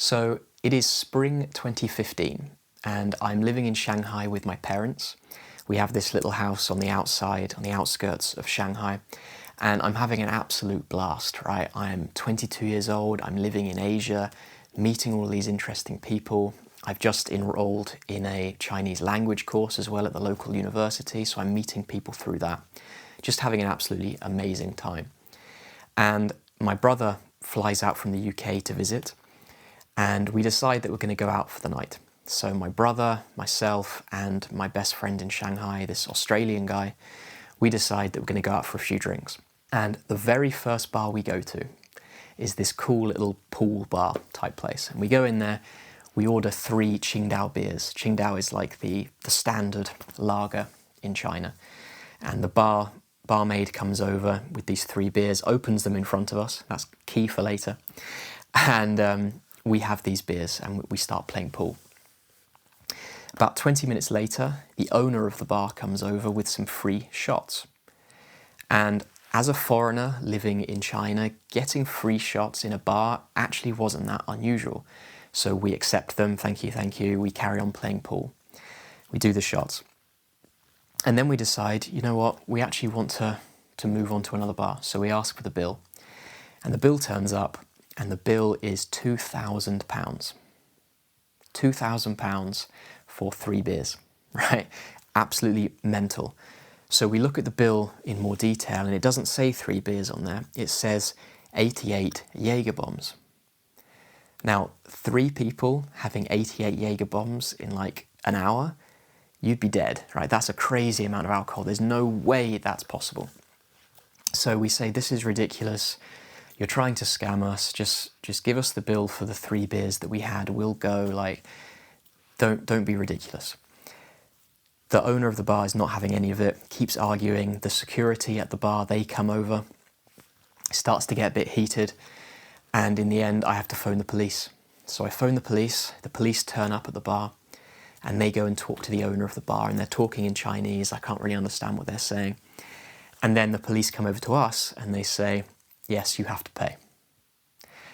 So it is spring 2015 and I'm living in Shanghai with my parents. We have this little house on the outside, on the outskirts of Shanghai, and I'm having an absolute blast, right? I'm 22 years old, I'm living in Asia, meeting all these interesting people. I've just enrolled in a Chinese language course as well at the local university, so I'm meeting people through that. Just having an absolutely amazing time. And my brother flies out from the UK to visit, and we decide that we're going to go out for the night. So my brother, myself, and my best friend in Shanghai, this Australian guy, we decide that we're going to go out for a few drinks. And the very first bar we go to is this cool little pool bar type place. And we go in there, we order 3 Qingdao beers. Qingdao is like the standard lager in China. And the barmaid comes over with these 3 beers, opens them in front of us. That's key for later. And we have these beers and we start playing pool. About 20 minutes later, the owner of the bar comes over with some free shots. And as a foreigner living in China, getting free shots in a bar actually wasn't that unusual. So we accept them, thank you, we carry on playing pool. We do the shots. And then we decide, you know what, we actually want to move on to another bar. So we ask for the bill. And the bill turns up, and the bill is £2,000. £2,000 for 3 beers, right? Absolutely mental. So we look at the bill in more detail, and it doesn't say 3 beers on there. It says 88 Jaeger bombs. Now, 3 people having 88 Jaeger bombs in like an hour, you'd be dead, right? That's a crazy amount of alcohol. There's no way that's possible. So we say, this is ridiculous. You're trying to scam us. Just give us the bill for the 3 beers that we had. We'll go. Like, don't be ridiculous. The owner of the bar is not having any of it, keeps arguing. The security at the bar, they come over. It starts to get a bit heated. And in the end, I have to phone the police. So I phone the police turn up at the bar, and they go and talk to the owner of the bar, and they're talking in Chinese. I can't really understand what they're saying. And then the police come over to us, and they say, yes, you have to pay.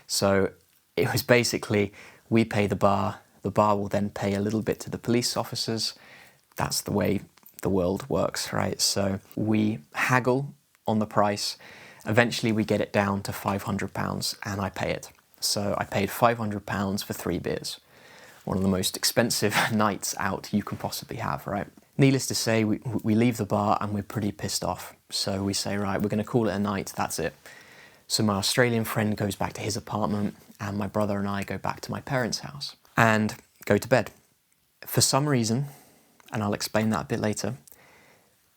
So it was basically, we pay the bar will then pay a little bit to the police officers. That's the way the world works, right? So we haggle on the price. Eventually we get it down to £500 and I pay it. So I paid £500 for 3 beers. One of the most expensive nights out you can possibly have, right? Needless to say, we leave the bar and we're pretty pissed off. So we say, right, we're going to call it a night, that's it. So my Australian friend goes back to his apartment and my brother and I go back to my parents' house and go to bed. For some reason, and I'll explain that a bit later,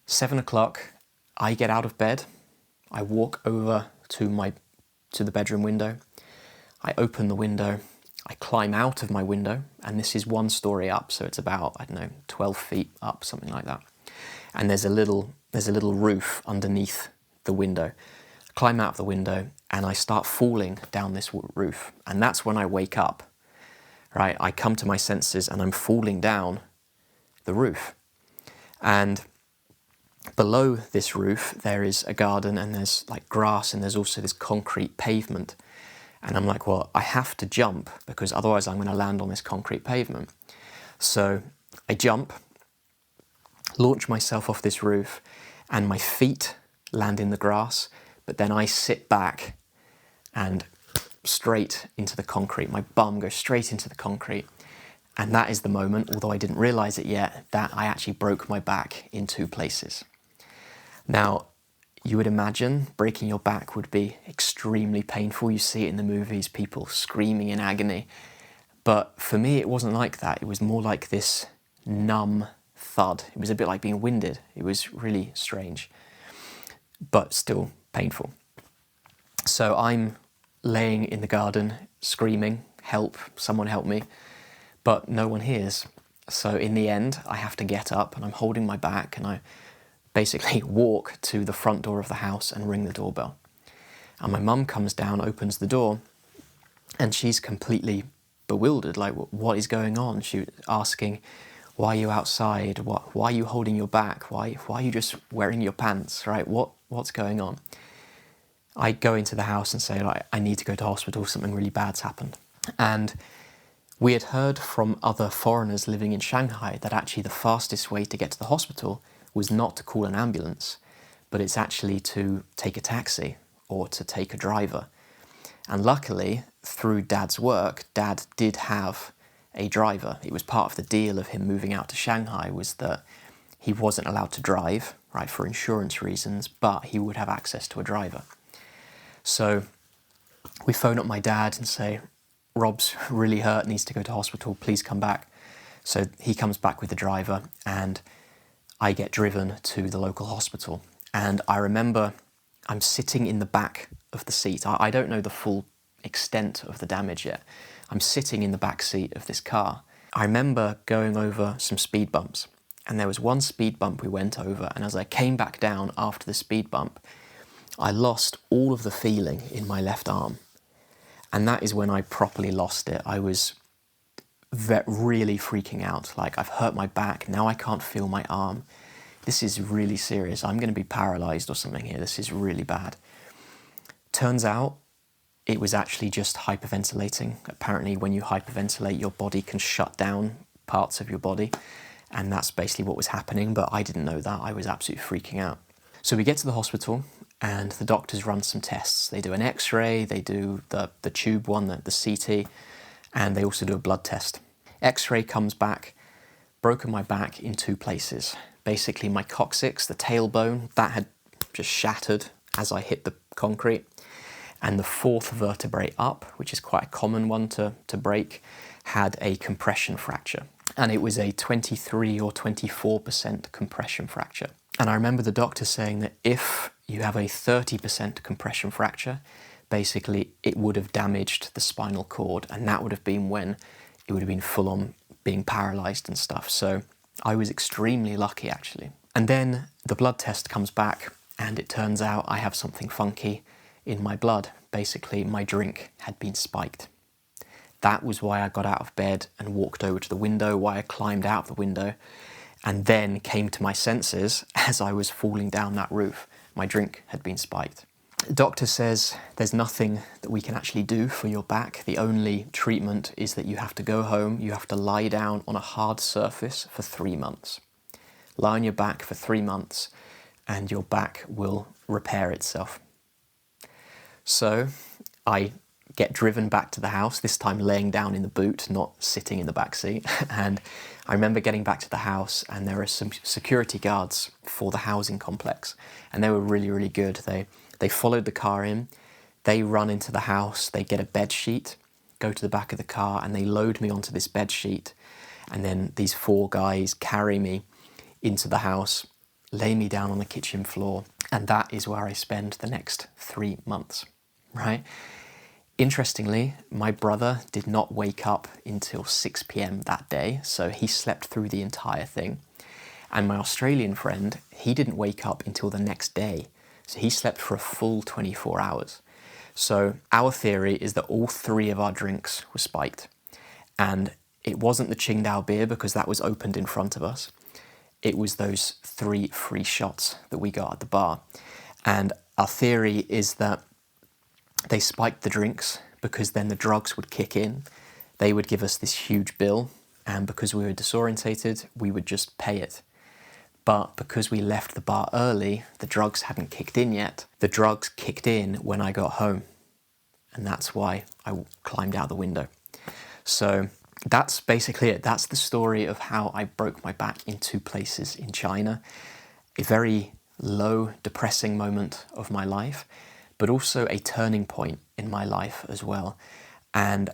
7 o'clock, I get out of bed, I walk over to the bedroom window, I open the window, I climb out of my window, and this is 1 story up, so it's about, 12 feet up, something like that. And there's a little roof underneath the window. I climb out of the window and I start falling down this roof, and that's when I wake up, right? I come to my senses and I'm falling down the roof. And below this roof there is a garden and there's like grass and there's also this concrete pavement. And I'm like, well, I have to jump because otherwise I'm going to land on this concrete pavement. So I jump, launch myself off this roof, and my feet land in the grass, but then I sit back and straight into the concrete. My bum goes straight into the concrete. And that is the moment, although I didn't realize it yet, that I actually broke my back in 2 places. Now, you would imagine breaking your back would be extremely painful. You see it in the movies, people screaming in agony. But for me, it wasn't like that. It was more like this numb thud. It was a bit like being winded. It was really strange, but still painful. So I'm laying in the garden, screaming, help, someone help me, but no one hears. So in the end, I have to get up and I'm holding my back and I basically walk to the front door of the house and ring the doorbell. And my mum comes down, opens the door, and she's completely bewildered, like, what is going on? She was asking, why are you outside? Why are you holding your back? Why are you just wearing your pants, right? What's going on? I go into the house and say, like, I need to go to hospital, something really bad's happened. And we had heard from other foreigners living in Shanghai that actually the fastest way to get to the hospital was not to call an ambulance, but it's actually to take a taxi or to take a driver. And luckily, through Dad's work, Dad did have a driver. It was part of the deal of him moving out to Shanghai, was that he wasn't allowed to drive, right, for insurance reasons, but he would have access to a driver. So we phone up my dad and say, Rob's really hurt, needs to go to hospital, please come back. So he comes back with the driver and I get driven to the local hospital. And I remember I'm sitting in the back of the seat. I don't know the full extent of the damage yet. I'm sitting in the back seat of this car. I remember going over some speed bumps, and there was one speed bump we went over, and as I came back down after the speed bump, I lost all of the feeling in my left arm. And that is when I properly lost it. I was really freaking out. Like, I've hurt my back, now I can't feel my arm. This is really serious. I'm going to be paralyzed or something here. This is really bad. Turns out it was actually just hyperventilating. Apparently when you hyperventilate, your body can shut down parts of your body, and that's basically what was happening, but I didn't know that. I was absolutely freaking out. So we get to the hospital and the doctors run some tests. They do an X-ray, they do the tube one, the CT, and they also do a blood test. X-ray comes back, broken my back in 2 places. Basically my coccyx, the tailbone, that had just shattered as I hit the concrete. And the 4th vertebrae up, which is quite a common one to break, had a compression fracture. And it was a 23 or 24% compression fracture. And I remember the doctor saying that if you have a 30% compression fracture, basically it would have damaged the spinal cord, and that would have been when it would have been full on being paralyzed and stuff. So I was extremely lucky, actually. And then the blood test comes back and it turns out I have something funky in my blood. Basically, my drink had been spiked. That was why I got out of bed and walked over to the window, why I climbed out of the window, and then came to my senses as I was falling down that roof. My drink had been spiked. The doctor says there's nothing that we can actually do for your back. The only treatment is that you have to go home, you have to lie down on a hard surface for 3 months. Lie on your back for 3 months and your back will repair itself. So I get driven back to the house, this time laying down in the boot, not sitting in the back seat. And I remember getting back to the house and there are some security guards for the housing complex. And they were really, really good. They followed the car in, they run into the house, they get a bed sheet, go to the back of the car and they load me onto this bed sheet. And then these 4 guys carry me into the house, lay me down on the kitchen floor. And that is where I spend the next 3 months, right? Interestingly, my brother did not wake up until 6 p.m. that day, so he slept through the entire thing. And my Australian friend, he didn't wake up until the next day, so he slept for a full 24 hours. So our theory is that all 3 of our drinks were spiked. And it wasn't the Qingdao beer because that was opened in front of us. It was those 3 free shots that we got at the bar. And our theory is that they spiked the drinks because then the drugs would kick in. They would give us this huge bill, and because we were disorientated, we would just pay it. But because we left the bar early, the drugs hadn't kicked in yet. The drugs kicked in when I got home, and that's why I climbed out the window. So that's basically it. That's the story of how I broke my back in 2 places in China. A very low, depressing moment of my life, but also a turning point in my life as well. And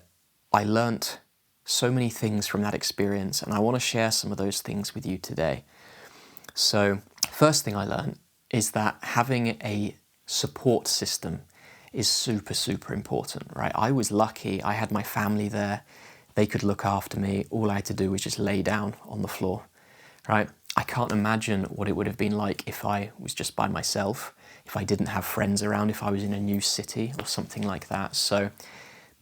I learnt so many things from that experience, and I want to share some of those things with you today. So, first thing I learned is that having a support system is super, super important, right? I was lucky, I had my family there, they could look after me, all I had to do was just lay down on the floor, right? I can't imagine what it would have been like if I was just by myself, if I didn't have friends around, if I was in a new city or something like that. So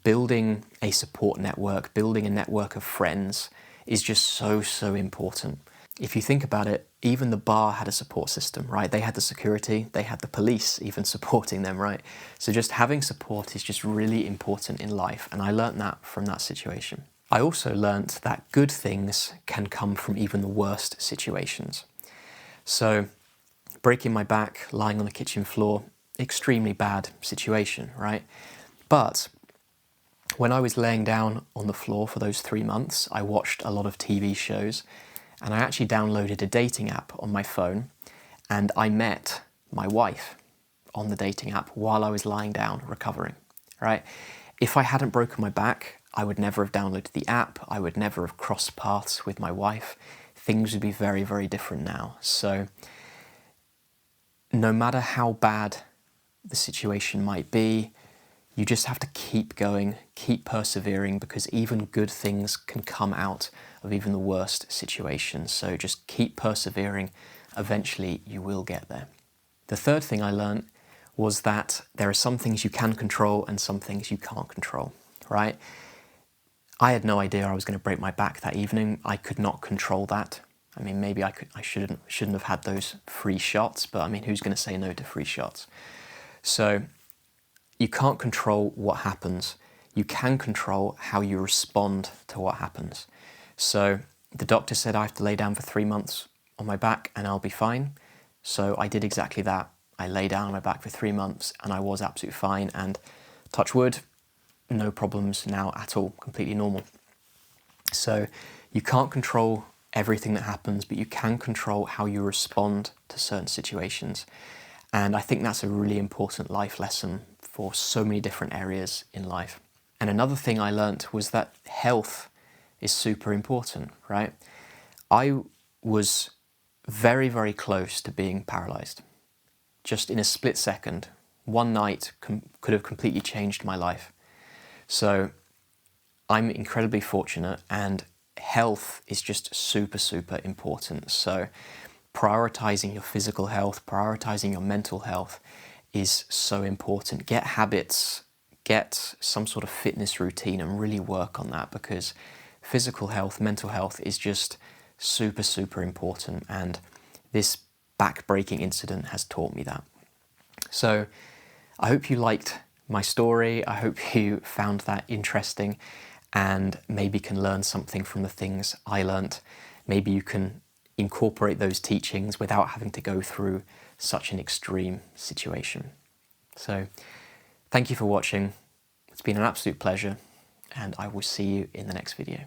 building a support network, building a network of friends is just so, so important. if you think about it, even the bar had a support system, right? They had the security, they had the police even supporting them, right? So just having support is just really important in life, and I learned that from that situation. I also learnt that good things can come from even the worst situations. So breaking my back, lying on the kitchen floor, extremely bad situation, right? But when I was laying down on the floor for those 3 months, I watched a lot of TV shows, and I actually downloaded a dating app on my phone, and I met my wife on the dating app while I was lying down recovering, right? If I hadn't broken my back, I would never have downloaded the app, I would never have crossed paths with my wife. Things would be very, very different now. So no matter how bad the situation might be, you just have to keep going, keep persevering, because even good things can come out of even the worst situations. So just keep persevering. Eventually you will get there. The third thing I learned was that there are some things you can control and some things you can't control, right? I had no idea I was going to break my back that evening. I could not control that. I mean, maybe I shouldn't have had those free shots, but I mean, who's going to say no to free shots? So you can't control what happens. You can control how you respond to what happens. So the doctor said I have to lay down for 3 months on my back and I'll be fine. So I did exactly that. I lay down on my back for 3 months and I was absolutely fine, and touch wood, no problems now at all, completely normal. So you can't control everything that happens, but you can control how you respond to certain situations. And I think that's a really important life lesson for so many different areas in life. And another thing I learnt was that health is super important, right? I was very, very close to being paralyzed. Just in a split second, one night could have completely changed my life. So I'm incredibly fortunate, and health is just super, super important. So prioritizing your physical health, prioritizing your mental health is so important. Get habits, get some sort of fitness routine and really work on that, because physical health, mental health is just super, super important. And this back-breaking incident has taught me that. So I hope you liked my story. I hope you found that interesting and maybe can learn something from the things I learnt. Maybe you can incorporate those teachings without having to go through such an extreme situation. So thank you for watching. It's been an absolute pleasure, and I will see you in the next video.